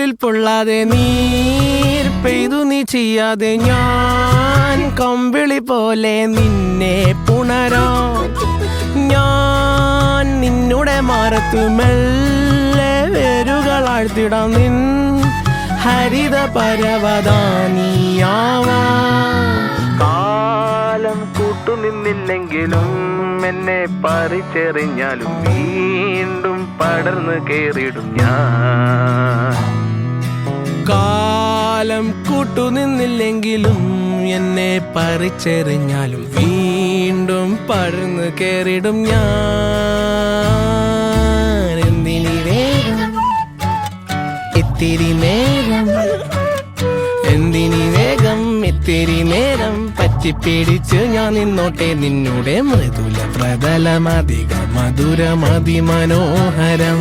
കവിളിൽ പൊള്ളാതെ നീർ പെയ്തു നീ ചെയ്യാതെ ഞാൻ കമ്പിളി പോലെ നിന്നെ പുണരാം. ഞാൻ നിന്നുടെ മാറത്തു മെല്ലെ വേരുകളാഴ്ത്തിടാം. നിൻ ഹരിത പരവതാനിയാവാം. കാലം കൂട്ടുനിന്നില്ലെങ്കിലും എന്നെ പറിച്ചെറിഞ്ഞാലും വീണ്ടും പടർന്നു കേറിടും ഞാൻ. കാലം കൂട്ടുനിന്നില്ലെങ്കിലും എന്നെ പറിച്ചെറിഞ്ഞാലും വീണ്ടും പടർന്നു കേറിടും ഞാൻ. എന്തിനി വേഗം ഇത്തിരി നേരം, എന്തിനി വേഗം ഇത്തിരി നേരം പറ്റിപ്പിടിച്ച് ഞാൻ നിന്നോട്ടെ നിന്നുടെ മൃദുല പ്രതലമധിക മധുരമതി മനോഹരം.